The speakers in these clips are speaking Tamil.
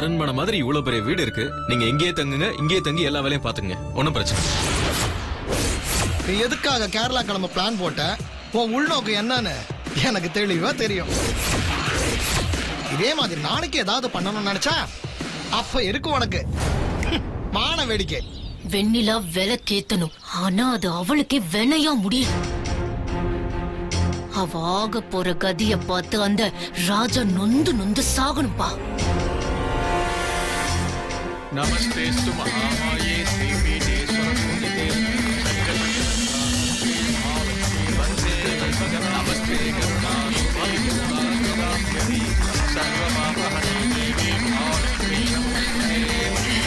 அரண்மனை மாதிரி இவ்வளவு பெரிய வீடு இருக்கு. நீங்க இங்கேயே தங்குங்க, இங்கேயே தங்கி எல்லா வேலையும் பாத்துங்க. ஒன்னும் பிரச்சனை. நீ எதுக்காக கேரளா கிளம்ப பிளான் போட்ட? உன் உள்நோக்கு என்னன்னு எனக்கு தெளிவா தெரியும். இதே மாதிரி நாளைக்கு ஏதாவது பண்ணணும்னு நினைச்சா அப்ப இருக்கு உனக்கு மான வேடிக்கை. வெண்ணிலா விலை கேத்தனும், ஆனா அது அவளுக்கே வெனையா முடியும். அவ ஆக போற கதிய பார்த்து அந்த ராஜா நொந்து நொந்து சாகணும்பா. நமஸ்தேஸ்து மகாமாயே ஸ்ரீபீடேஸ்வர பூஜிதே வந்தே நமஸ்தே கருணாநிதி சர்வபாபஹரி தேவி மகாலக்ஷ்மி நமஸ்தே.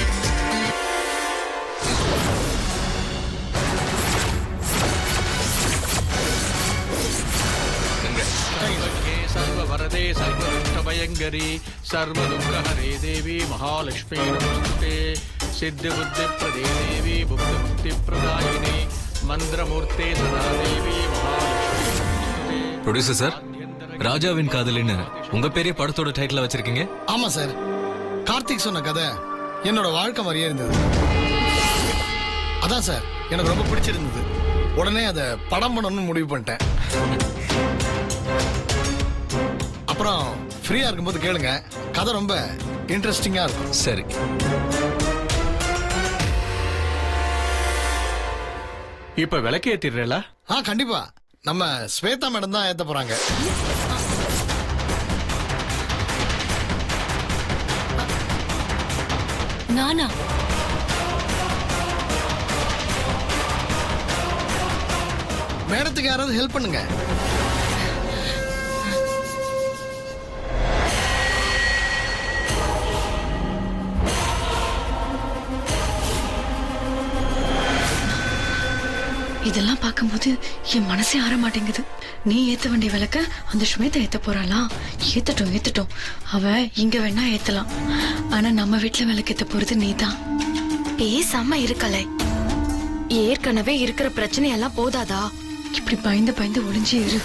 सर्ववरदे सर्वदुष्टभयङ्करी सर्वदुःखहरे देवी महालक्ष्मी नमोस्तुते. सिद्धिबुद्धिप्रदे देवी मुक्तिमुक्तिप्रदायिनी मन्द्रमूर्ते सदा देवी महालक्ष्मी नमोस्तुते. ப்ரொடியூசர் சார், ராஜாவின் காதலின்னு உங்க பெரிய படத்தோட டைட்டில் வச்சிருக்கீங்க? ஆமா சார், கார்த்திக் சொன்ன கதை என்னோட வாழ்க்கை மாதிரியே இருந்தது. அதான் சார் எனக்கு ரொம்ப பிடிச்சிருந்தது. உடனே அதை படம் பண்ணணும்னு முடிவு பண்ணிட்டேன். அப்புறம் ஃப்ரீயா இருக்கும்போது கேளுங்க, கதை ரொம்ப இன்ட்ரெஸ்டிங்கா இருக்கும். சரி. இப்ப விளக்கு ஏத்திடுறா? கண்டிப்பா. நம்ம ஸ்வேதா மேடம் தான் ஏத்த போறாங்க. நானா? மேடத்துக்கு யாராவது ஹெல்ப் பண்ணுங்க. இதெல்லாம் பார்க்கும்போது என் மனசே ஆற மாட்டேங்குது. நீ ஏத்த வேண்டிய விளக்க அந்த ஸ்வேதா ஏத்த போறாளா? ஏத்தட்டும். அவ இங்க வேணா ஏத்தலாம். ஆனா நம்ம வீட்டுல விளக்கேத்த போறது நீதான். பேசாம இருக்கலை. ஏற்கனவே இருக்கிற பிரச்சனை எல்லாம் போதாதா? இப்படி பயந்து ஒளிஞ்சு இரு.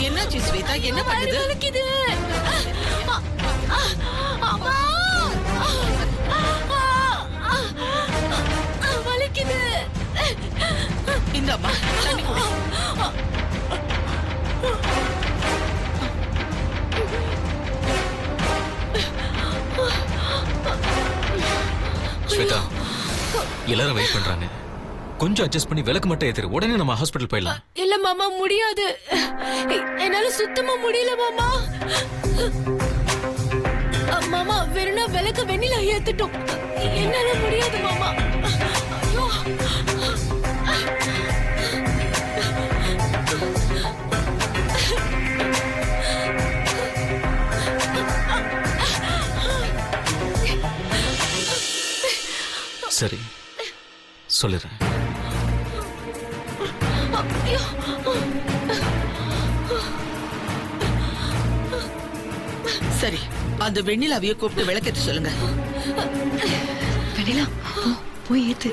என்னாச்சு ஸ்வேதா? என்ன பண்ணுது? இந்தம்மா தண்ணி குடி. ஸ்வேதா, எல்லாரும் வெயிட் பண்றாங்க. கொஞ்சம் அட்ஜஸ்ட் பண்ணி விளக்கு மட்டும் ஏத்துரு. உடனே நம்ம ஹாஸ்பிடல் போயிடலாம். இல்ல மாமா, முடியாது. என்னால சுத்தமா முடியல மாமா. மாமா வெறும்னா விளக்கு வெண்ணில ஏத்துட்டோம். என்னால முடியாது மாமா. ஐயோ. சரி, சொல்லிடுறேன். சரி, அந்த வெண்ணிலாவைய கூப்பிட்டு விளக்கேத்த சொல்லுங்க. வெண்ணிலா போய் ஏத்து.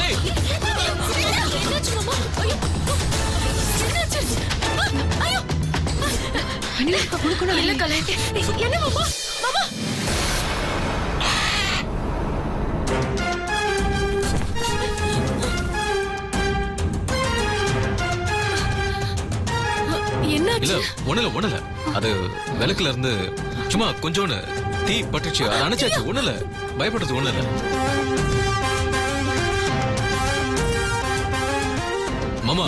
ஏய், என்னாச்சு மாமா? ஐயோ, என்னாச்சு? ஐயோ, வெண்ணிலா உனக்கு ஒண்ணும் இல்ல கலை. என்ன மாமா? மாமா, இல்ல என்னாச்சு? ஒண்ணுல அது விளக்குல இருந்து சும்மா கொஞ்சோன்னு தீ பட்டுச்சு, அது அணைச்சாச்சு. ஒண்ணுல பயப்படுறது ஒண்ணுல. மாமா,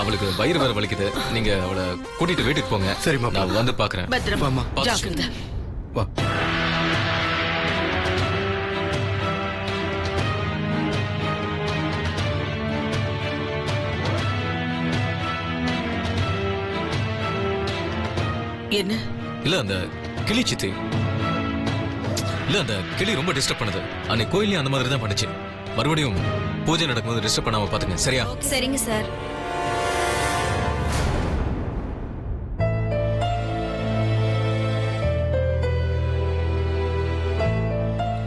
அவளுக்கு வயிறு வேற வலிக்குது. நீங்க அவளை கூட்டிட்டு வீட்டுக்கு போங்க. சரி, மாப்ள. நான் வந்து பாக்குறேன். பத்திரமா பாத்து. ஜாக்கிரதை. வா. என்ன இல்ல அந்த கிளி சித்தி, இல்ல அந்த கிளி ரொம்ப டிஸ்டர்ப் பண்ணுது. அன்னைக்கு கோயிலையும் அந்த மாதிரி தான் பண்ணுச்சு. மறுபடியும் பூஜை நடக்கும்போது டிஸ்டர்ப் பண்ணாம பாத்துங்க, சரியா? சரிங்க சார்.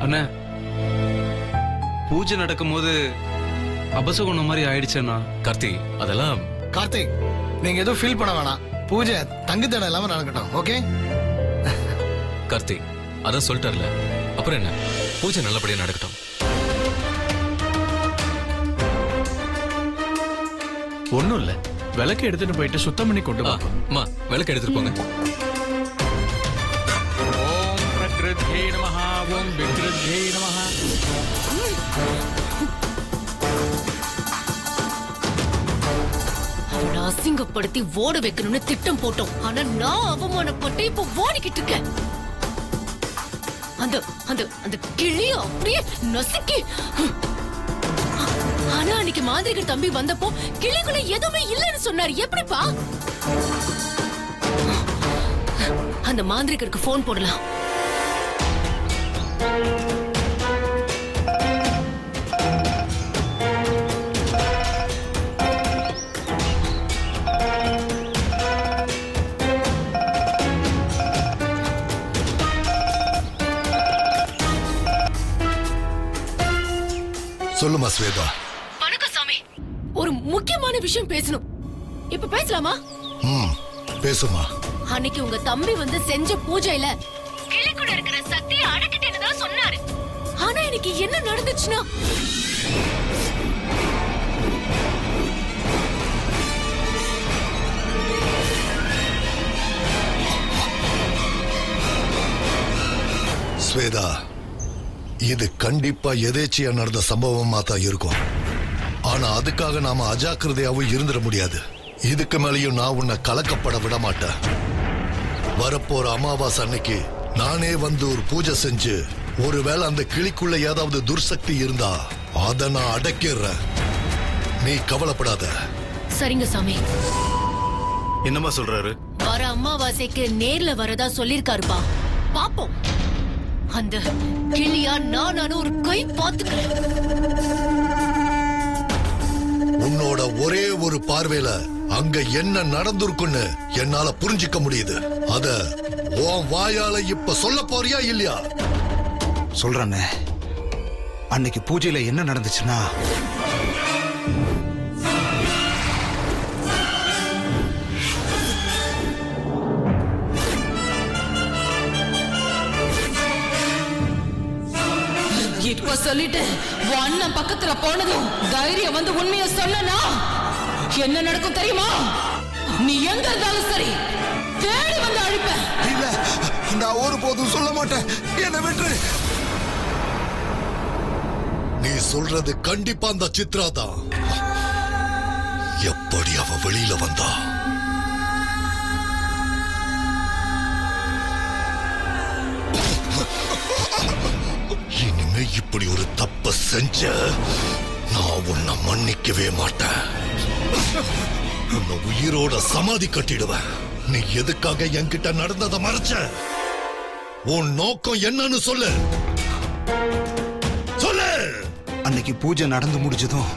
அண்ணா, பூஜை நடக்கும்போது அபசகுணம் மாதிரி ஆயிடுச்சேண்ணா. கார்த்தி, அதெல்லாம் கார்த்திக், நீங்க எதுவும் ஃபீல் பண்ண வேணாம். பூஜை தங்கு தடை இல்லாம நடக்கட்டும். ஓகே? கார்த்தி அதான் சொல்லிட்டார்ல, அப்புறம் என்ன, பூஜை நல்லபடியா நடக்கட்டும். ஒண்ணும் இல்ல, விளக்கு எடுத்துட்டு போயிட்டு சுத்தம் பண்ணி கொண்டு வா. அம்மா, விளக்கு எடுத்துட்டு போங்க. ஓம் பிரகிருத்யே நமஹ, ஓம் விக்ருத்யே நமஹ. அவளை அசிங்கப்படுத்தி ஓட வைக்கணும்னு திட்டம் போட்டோம். ஆனா நான் அவமானப்பட்டு இப்ப ஓடிக்கிட்டு இருக்கேன். அந்த அந்த அந்த கிளிய அப்படியே நசுக்கி. ஆனா அன்னைக்கு மாந்திரிகர் தம்பி வந்தப்போ கிளிக்குள்ள எதுவுமே இல்லைன்னு சொன்னாரு. எப்படிப்பா? அந்த மாந்திரிகருக்கு போன் போடலாம். சொல்லுமா ஸ்வேதா. வணக்கம் சாமி, ஒரு முக்கியமான விஷயம் பேசணும். இப்ப பேசலாமா? பேசுமா. அன்னைக்கு உங்க தம்பி வந்து செஞ்ச பூஜையில கிளிக்குள்ள இருக்கிற சக்தியை அடக்கிட்டேன்னு தான் சொன்னாரு. ஆனா எனக்கு என்ன நடந்துச்சுன்னா, ஸ்வேதா, இது கண்டிப்பா எதேச்சியா நடந்த சம்பவமா தான் இருக்கும். ஆனா அதுக்காக நாம அஜாக்கிரதையாவும் இருந்துட முடியாது. இதுக்கு மேலேயும் நான் உன்னை கலக்கப்பட விட மாட்டேன். வரப்போற அமாவாசை அன்னைக்கு நானே வந்து ஒரு பூஜை செஞ்சு, ஒருவேளை அந்த கிளிக்குள்ள ஏதாவது துர்சக்தி இருந்தா அதை நான் அடக்கிடுறேன். நீ கவலைப்படாத. சரிங்க சாமி. என்னம்மா சொல்றாரு? வர அமாவாசைக்கு நேர்ல வரதா சொல்லிருக்காருப்பா. பாப்போம். அந்த கிளியா நானும் ஒரு கை பாத்துக்கிறேன். உன்னோட ஒரே ஒரு பார்வையில அங்க என்ன நடந்திருக்குன்னு என்னால புரிஞ்சிக்க முடியுது. அத உன் வாயால இப்ப சொல்ல போறியா இல்லையா? சொல்றேன்னு. அன்னைக்கு பூஜையில என்ன நடந்துச்சுன்னா, இப்ப சொல்லிட்டு அண்ணன் பக்கத்துல போனதும் தைரியம் வந்து உண்மைய சொன்னா என்ன நடக்கும் தெரியுமா? நீ எங்க இருந்தாலும் சரி தேடி வந்து அழிப்பேன். இல்ல, நான் ஒருபோதும் சொல்ல மாட்டேன். என்ன விட்டு. நீ சொல்றது கண்டிப்பா அந்த சித்ரா தான். எப்படி அவ வெளியில வந்தா? இனிமே இப்படி ஒரு தப்ப செஞ்ச நான் உன்னை மன்னிக்கவே மாட்டேன். உன்னை உயிரோட சமாதி கட்டிடுவேன். நீ எதுக்காக என்கிட்ட நடந்ததை மறைச்ச? உன் நோக்கம் என்னன்னு சொல்லு. சொல்லு. அன்னைக்கு பூஜை நடந்து முடிஞ்சதும்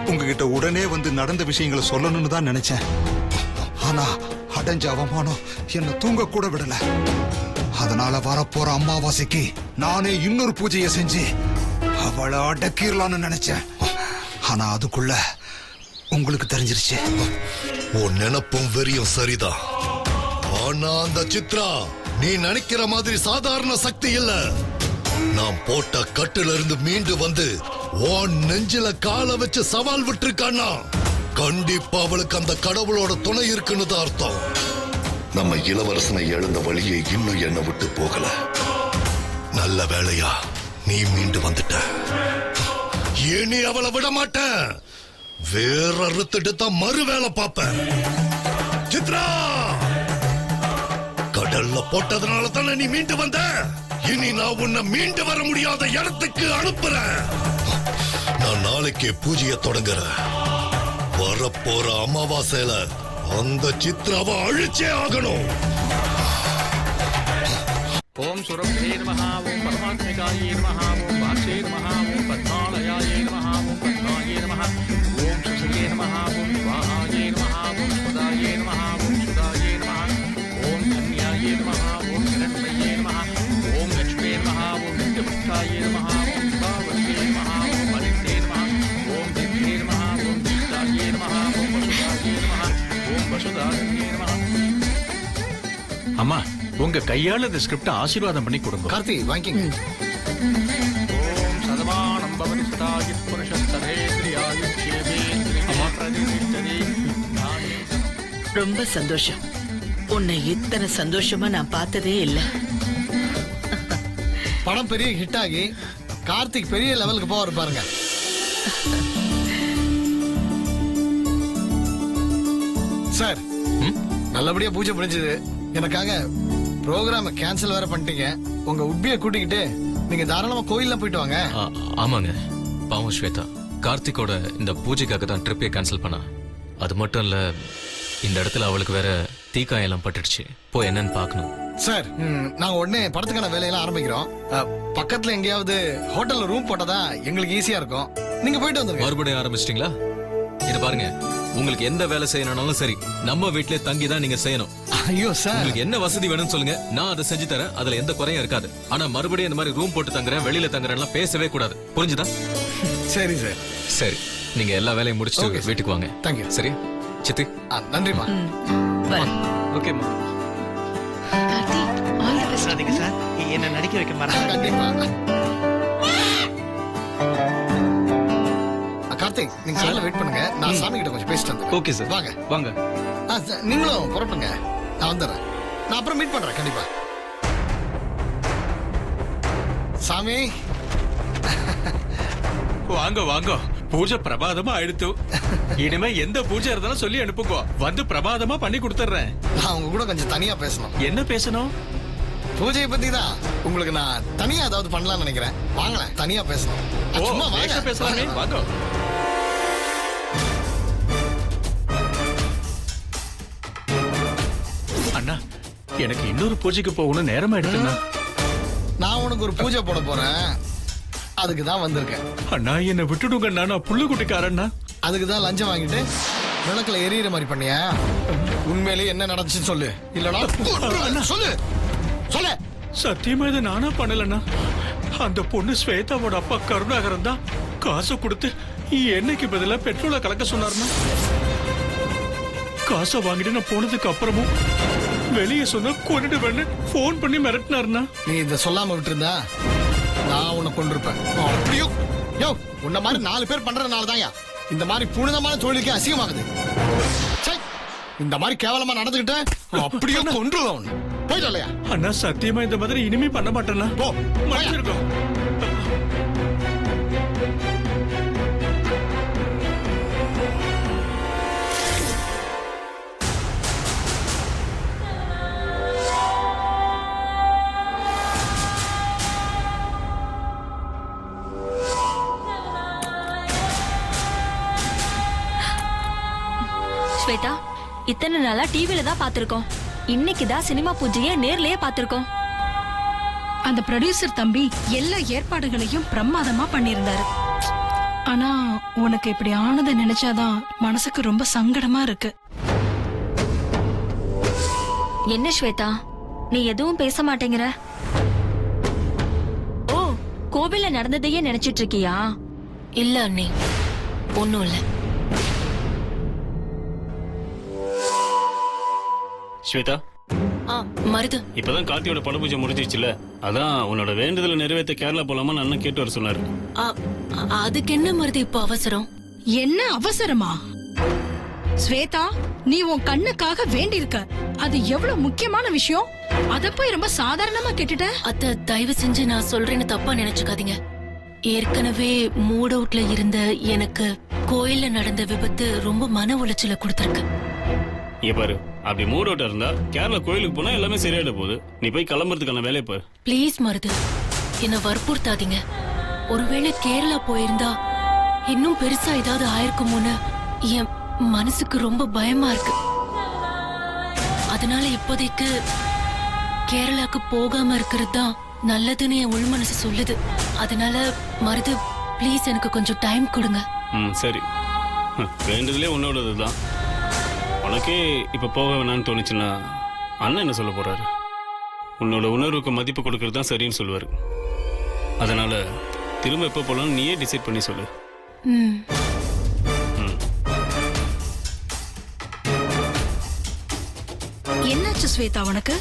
உங்ககிட்ட உடனே வந்து நடந்த விஷயங்களை சொல்லணும்னு தான் நினைச்சேன். ஆனா அடைஞ்ச அவமானம் என்ன தூங்க கூட விடல. அதனால வரப்போற அமாவாசைக்கு நானே இன்னொரு பூஜையை செஞ்சு அவளை அடக்கிடலான்னு நினைச்சேன். ஆனா அதுக்குள்ள உங்களுக்கு தெரிஞ்சிருச்சு. உன் நினைப்பும் வெறியும் சரிதான். ஆனா அந்த சித்ரா நீ நினைக்கிற மாதிரி சாதாரண சக்தி இல்ல. நான் போட்ட கட்டுல இருந்து மீண்டு வந்து உன் நெஞ்சில கால வச்சு சவால் விட்டுருக்கான்னா கண்டிப்பா அவளுக்கு அந்த கடவுளோட துணை இருக்குன்னு தான் அர்த்தம். நம்ம இளவரசனை எழுந்த வழியை இன்னும் என்ன விட்டு போகல. நல்ல வேளையா நீ மீண்டு வந்துட்ட. இனி அவளை விட மாட்டேன். வேற அறுத்துட்டு தான் மறு வேலை பார்ப்பேன். சித்ரா, கடல்ல போட்டதுனால தானே நீ மீண்டு வந்த. இனி நான் உன்னை மீண்டு வர முடியாத இடத்துக்கு அனுப்புறேன். நான் நாளைக்கே பூஜையை தொடங்குறேன். வரப்போற அமாவாசையில அந்த சித்ராவை அழிச்சே ஆகணும். ஓம் சுரப்தே நமஹ, ஓம் பரமாத்மிகாயே நமஹ, ஓம் வாச்சே நமஹ, ஓம் பத்மாலயாயே நமஹ, ஓம் பத்மாயே நமஹ, ஓம் சுசிலே நமஹ, ஓம் ஸ்வாஹாயே நமஹ, ஓம் சுதாயே நமஹ, ஓம் சுதாயே நமஹ, ஓம் கன்யாயே நமஹ, ஓம் ஹிரண்மயே நமஹ, ஓம் லக்ஷ்மே நமஹ, ஓம் நித்யபுஷ்டாயே நமஹ, ஓம் சுபாவஸ்யே நமஹ, ஓம் மலித்தே நமஹ, ஓம் திவ்யே நமஹ, ஓம் தீப்தாயே நமஹ, ஓம் வசுதாயே நமஹ, ஓம் வசுதாயே நமஹ. அம்மா, உங்க கையால இந்த ஸ்கிரிப்ட் ஆசீர்வாதம் பண்ணி கொடுங்க. கார்த்தி வாங்கிங்க. ஓம் சதமானம் பவதி சதாயி புருஷஸ்தரேந்திரியாயு சேவேந்திரியா பிரதிஷ்டதி. ரொம்ப சந்தோஷம். உன்னை இத்தனை சந்தோஷமா நான் பார்த்ததே இல்ல. படம் பெரிய ஹிட் ஆகி கார்த்திக் பெரிய லெவலுக்கு போவாரு பாருங்க. சார், நல்லபடியா பூஜை முடிஞ்சது. எனக்காக ப்ரோக்ராம கேன்சல் வேற பண்ணிட்டீங்க. உங்க உட்பியை கூட்டிக்கிட்டு நீங்க தாராளமா கோயில்ல போயிட்டு வாங்க. ஆமாங்க, பாவம் ஸ்வேதா கார்த்திகோட இந்த பூஜைக்காக தான் ட்ரிப்பே கேன்சல் பண்ணா. அது மட்டும் இல்ல, இந்த இடத்துல அவளுக்கு வேற தீக்காயெல்லாம் பட்டுடுச்சு. போய் என்னன்னு பாக்கணும். சார், நாங்க உடனே படத்துக்கான வேலையெல்லாம் ஆரம்பிக்கிறோம். பக்கத்துல எங்கேயாவது ஹோட்டல்ல ரூம் போட்டதா எங்களுக்கு ஈஸியா இருக்கும். நீங்க போயிட்டு வந்துருங்க. மறுபடியும் ஆரம்பிச்சிட்டீங்களா? இது பாருங்க, உங்களுக்கு எந்த வேலை செய்யணும்னாலும் சரி, நம்ம வீட்லயே தங்கி தான் நீங்க செய்யணும். ஐயோ சார், உங்களுக்கு என்ன வசதி வேணும்னு சொல்லுங்க, நான் அதை செஞ்சு தரேன். அதுல எந்த குறையும் இருக்காது. ஆனா மறுபடியும் இந்த மாதிரி ரூம் போட்டு தங்குறேன், வெளியில தங்குறேன் பேசவே கூடாது. புரிஞ்சுதா? சரி சார். சரி, நீங்க எல்லா வேலையும் முடிச்சுட்டு வீட்டுக்கு வாங்க. தேங்க்யூ. சரி சித்தி. நன்றிமா. ஓகேம்மா. Karthi, all the best. Sir, என்ன நடிக்க வைக்க மாட்டேன். கண்டிப்பா. கார்த்திக், நீங்க சார்ல வெயிட் பண்ணுங்க. நான் சாமி கிட்ட கொஞ்சம் பேசிட்டு வந்தேன். ஓகே சார், வாங்க வாங்க. நீங்களும் புறப்படுங்க, நான் வந்துடுறேன். நான் அப்புறம் மீட் பண்றேன் கண்டிப்பா. சாமி வாங்க வாங்க, பூஜை பிரபாதமா ஆயிடுத்து. இனிமே எந்த பூஜை இருந்தாலும் சொல்லி அனுப்புங்க, வந்து பிரபாதமா பண்ணி கொடுத்துறேன். நான் உங்க கூட கொஞ்சம் தனியா பேசணும். என்ன பேசணும்? பூஜையை பத்தி தான். உங்களுக்கு நான் தனியா ஏதாவது பண்ணலாம்னு நினைக்கிறேன். வாங்களேன், தனியா பேசணும். சும்மா வாங்க, பேசலாமே. வாங்க. அண்ணா, எனக்கு இன்னொரு பூஜைக்கு போகணும், நேரமா எடுத்துண்ணா. நான் உனக்கு ஒரு பூஜை போட போறேன், அதுக்கு தான் வந்திருக்கேன். அண்ணா, என்ன விட்டுடுங்க. நான் புள்ளு குட்டிக்காரண்ணா. அதுக்கு தான் லஞ்சம் வாங்கிட்டு விளக்குல எரியிற மாதிரி பண்ணியா? உண்மையிலேயே என்ன நடந்துச்சுன்னு சொல்லு, இல்லனா சொல்லு சொல்லு. சத்தியமா இதை நானா பண்ணலண்ணா. அந்த பொண்ணு ஸ்வேதாவோட அப்பா கருணாகரன் தான் காசை கொடுத்து என்னைக்கு பதிலா பெட்ரோலை கலக்க சொன்னார்னா, காசை வாங்கிட்டு நான் போனதுக்கு அப்புறமும் வெளியே சொன்னா கொண்டுடுவேன்னு போன் பண்ணி மிரட்டினார்னா. நீ இத சொல்லாம விட்டுருந்தா நான் உன்னை கொண்டிருப்பேன். அப்படியோ யோ, உன்ன மாதிரி 4 பேர் பண்றதுனால தான்யா இந்த மாதிரி புனிதமான தொழிலுக்கு அசிங்கமாகுது. இந்த மாதிரி கேவலமா நடந்துகிட்ட அப்படியோ கொன்றுவேன். போயிட்டு இல்லையா? அண்ணா, சத்தியமா இந்த மாதிரி இனிமே பண்ண மாட்டேன்னா. போ, மன்னிச்சிருக்கோம். ஸ்வேதா, இத்தனை நாளா டிவில தான் பாத்திருக்கோம். இன்னைக்குதான் சினிமா பூஜையை நேர்லயே பாத்திருக்கோம். அந்த ப்ரொடியூசர் தம்பி எல்லா ஏற்பாடுகளையும் பிரமாதமா பண்ணியிருந்தாரு. ஆனா உனக்கு இப்படி ஆனதை நினைச்சாதான் மனசுக்கு ரொம்ப சங்கடமா இருக்கு. என்ன ஸ்வேதா, நீ எதுவும் பேச மாட்டேங்கிற? ஓ, கோவில்ல நடந்ததையே நினைச்சிட்டு இருக்கியா? இல்ல அண்ணி, ஒண்ணும் இல்ல. ஸ்வேதா, மருது, இப்பதான் கார்த்தியோட பட பூஜை முடிஞ்சிச்சுல, அதான் உன்னோட வேண்டுதலை நிறைவேற்ற கேரளா போலாமா அண்ணன் கேட்டு வர சொன்னாரு. அதுக்கு என்ன மருது இப்ப அவசரம்? என்ன அவசரமா? ஸ்வேதா, நீ உன் கண்ணுக்காக வேண்டி இருக்க, அது எவ்வளவு முக்கியமான விஷயம். அத போய் ரொம்ப சாதாரணமா கேட்டுட்ட. அத்த, தயவு செஞ்சு நான் சொல்றேன்னு தப்பா நினைச்சுக்காதீங்க. ஏற்கனவே மூட் அவுட்ல இருந்த எனக்கு கோயில்ல நடந்த விபத்து ரொம்ப மன உளைச்சல கொடுத்திருக்கு. இங்க பாரு, அப்படி மூட் அவுட்டா இருந்தா கேரளா கோயிலுக்கு போனா எல்லாமே சரியாயிட போகுது. நீ போய் கிளம்புறதுக்கான வேலையை பாரு. ப்ளீஸ் மருது, என்ன வற்புறுத்தாதீங்க. ஒருவேளை கேரளா போயிருந்தா இன்னும் பெருசா ஏதாவது ஆயிருக்குமோன்னு என் மனசுக்கு ரொம்ப பயமா இருக்கு. அதனால இப்போதைக்கு கேரளாக்கு போகாம இருக்கிறது தான் நல்லதுன்னு என் உள் மனசு சொல்லுது. அதனால மருது, ப்ளீஸ் எனக்கு கொஞ்சம் டைம் கொடுங்க. சரி, வேண்டதுலே உன்னோடதுதான். உனக்கே இப்ப போக வேணாம்னு தோணுச்சுன்னா அண்ணன் என்ன சொல்ல போறாரு? உன்னோட உணர்வுக்கு மதிப்பு கொடுக்கறது தான் சரின்னு சொல்லுவாரு. அதனால திரும்ப எப்ப போலாம்னு நீயே டிசைட் பண்ணி சொல்லு. என்னாச்சு ஸ்வேதா உனக்கு?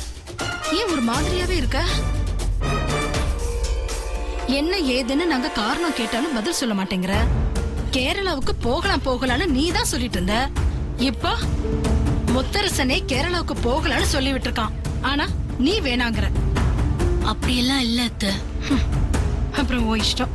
ஏன் ஒரு மாதிரியாவே இருக்க? என்ன ஏதுன்னு நாங்க காரணம் கேட்டாலும் பதில் சொல்ல மாட்டேங்கிற. கேரளாவுக்கு போகலான்னு நீ தான் சொல்லிட்டு இருந்த. இப்ப முத்தரசனே கேரளாவுக்கு போகலான்னு சொல்லி விட்டுருக்கான். ஆனா நீ வேணாங்கிற. அப்படியெல்லாம் இல்ல அத்த. அப்புறம் ஓ இஷ்டம்.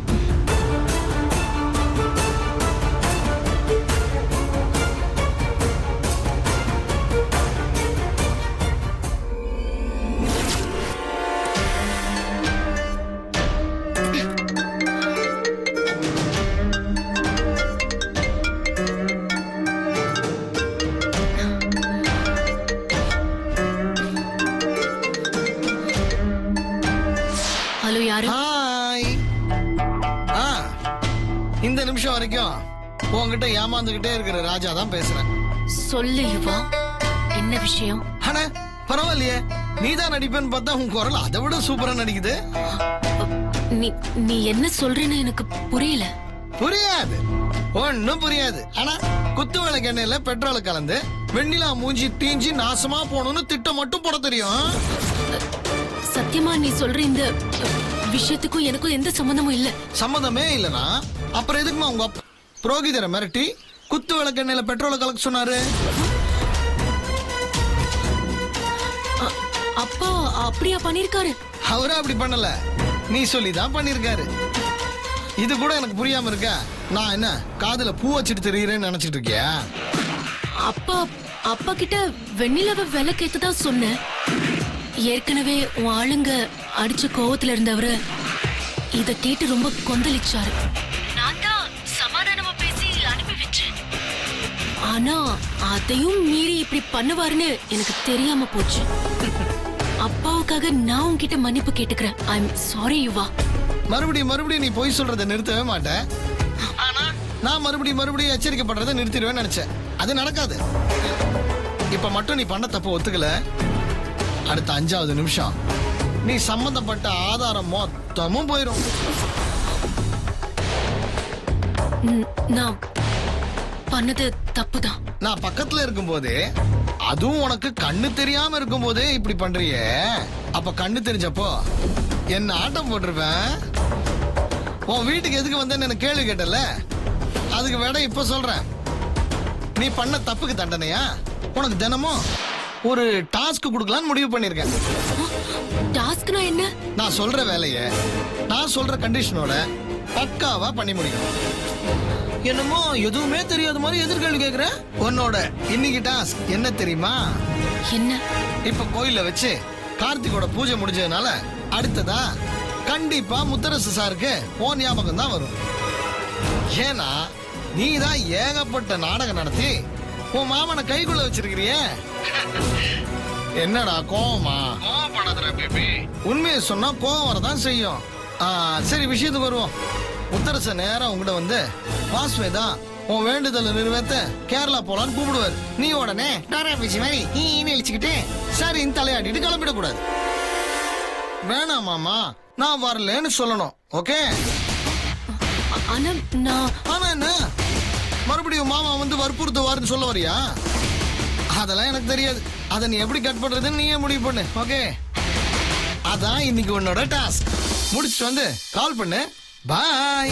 இந்த நிமிஷம் வரைக்கும் உன்கிட்ட ஏமாந்துகிட்டே இருக்கிற ராஜா தான் பேசுறேன். சொல்லு யுவா, என்ன விஷயம்? அண்ணா பரவாயில்லையே, நீதான் நடிப்பேன்னு பார்த்தா உன் குரல் அதை விட சூப்பரா நடிக்குது. நீ என்ன சொல்றேன்னு எனக்கு புரியல. புரியாது, ஒன்னும் புரியாது. ஆனா குத்து விளக்கு எண்ணெயில பெட்ரோலை கலந்து வெண்ணிலா மூஞ்சி தீஞ்சி நாசமா போகணும்னு திட்டம் மட்டும் போட தெரியும். சத்தியமா நீ சொல்ற இந்த விஷயத்துக்கும் எனக்கும் எந்த சம்பந்தமும் இல்ல. சம்பந்தமே இல்லனா அப்புறம் எதுக்குமா உங்க புரோகிதரை மிரட்டி குத்து விளக்கு எண்ணெயில பெட்ரோலை கலக்க சொன்னாரு? அப்பா அப்படியா பண்ணிருக்காரு? அவரே அப்படி பண்ணல, நீ சொல்லிதான் பண்ணிருக்காரு. இது கூட எனக்கு புரியாம இருக்க. நான் என்ன காதுல பூ வச்சிட்டு தெரியுறேன்னு நினைச்சிட்டு இருக்கியா? அப்பா கிட்ட வெண்ணிலவ விளக்கேத்துதான் சொன்னேன். ஏற்கனவே உன் ஆளுங்க அடிச்ச கோவத்துல இருந்தவரு இத கேட்டு ரொம்ப கொந்தளிச்சாரு. நான் தான் சமாதானமா பேசி அனுப்பி வச்சேன். ஆனா அதையும் மீறி இப்படி பண்ணுவாருன்னு எனக்கு தெரியாம போச்சு. அப்பாவுக்காக நான் உன்கிட்ட மன்னிப்பு கேட்டுக்கிறேன். ஐ எம் சாரி யுவா. மறுபடியும் நீ போய் சொல்றதை நிறுத்தவே மாட்டேன். ஆனா நான் மறுபடியும் எச்சரிக்கை பண்றதை நிறுத்திடுவேன்னு நினைச்சேன். அது நடக்காது. இப்ப மட்டும் நீ பண்ண தப்பு ஒத்துக்கல, அடுத்த 5வது நிமிஷம் நீ சம்பந்தப்பட்ட ஆதாரம் மொத்தமும் போயிடும். நான் பண்ணது தப்புதான். நான் பக்கத்துல இருக்கும் போதே, அதுவும் உனக்கு கண்ணு தெரியாம இருக்கும் போதே இப்படி பண்றியே, அப்ப கண்ணு தெரிஞ்சப்போ என்ன ஆட்டம் போட்டிருப்பேன். உன் வீட்டுக்கு எதுக்கு வந்தேன்னு எனக்கு கேள்வி கேட்டல, அதுக்கு விட இப்ப சொல்றேன். நீ பண்ண தப்புக்கு தண்டனையா உனக்கு தினமும் ஒரு டாஸ்க் கொடுக்கலான்னு முடிவு பண்ணிருக்கேன். டாஸ்க்னா என்ன? நான் சொல்ற வேலைய நான் சொல்ற கண்டிஷனோட பக்காவா பண்ணி முடிக்கணும். என்னமோ எதுவுமே தெரியாத மாதிரி எதிர்கேள்வி கேக்குற. உன்னோட இன்னைக்கு டாஸ்க் என்ன தெரியுமா? என்ன? இப்ப கோயில வச்சு கார்த்திகோட பூஜை முடிஞ்சதுனால அடுத்ததா கண்டிப்பா முத்தரசு சாருக்கு ஓ ஞாபகம் தான் வரும். ஏன்னா நீ தான் ஏகப்பட்ட நாடகம் நடத்தி உன் மாமனை கைக்குள்ள வச்சிருக்கிறிய. என்னடா கோவமா? கோவப்படாதடா பேபி. உண்மையை சொன்னா கோவம் வரதான் செய்யும். சரி, விஷயத்துக்கு வருவோம். முத்தரச நேரா உங்ககிட்ட வந்து வாஸ்வேதா உன் வேண்டுதலை நிறைவேற்ற கேரளா போலான்னு கூப்பிடுவாரு. நீ உடனே இழிச்சுக்கிட்டு சரின்னு தலையாட்டிட்டு கிளம்பிடக்கூடாது. வேணாம் மாமா, நான் வரலன்னு சொல்லணும். ஓகே? ஆனா நான் ஆனா என்ன மறுபடியும் மாமா வந்து வற்புறுத்துவாருன்னு சொல்ல வரியா? அதெல்லாம் எனக்கு தெரியாது. அதை நீ எப்படி கட் பண்றதுன்னு நீயே முடிவு பண்ணு. ஓகே? அதான் இன்னைக்கு உன்னோட டாஸ்க். முடிச்சுட்டு வந்து கால் பண்ணு. பாய்.